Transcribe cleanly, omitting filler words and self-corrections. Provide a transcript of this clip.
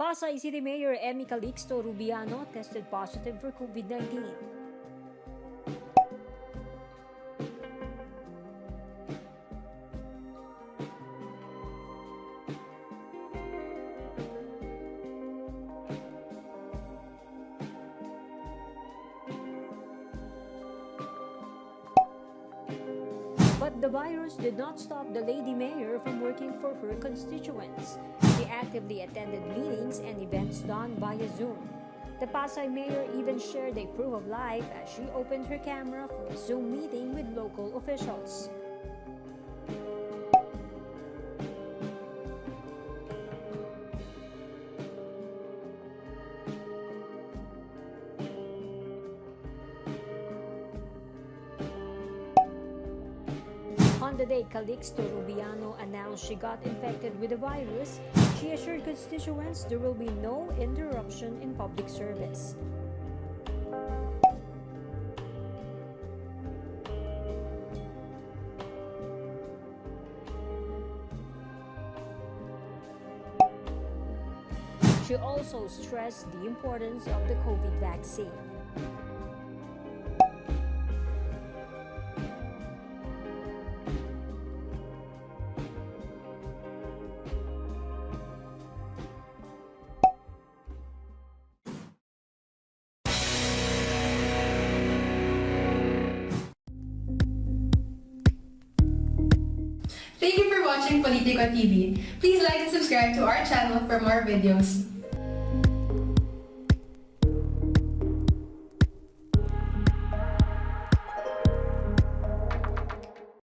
Pasay City Mayor Calixto tested positive for COVID-19. But the virus did not stop the Lady Mayor from working for her constituents. She actively attended meetings and events done via Zoom. The Pasay Mayor even shared a proof of life as she opened her camera for a Zoom meeting with local officials. On the day Calixto announced she got infected with the virus, she assured constituents there will be no interruption in public service. She also stressed the importance of the COVID vaccine. Thank you for watching Politiko TV. Please like and subscribe to our channel for more videos.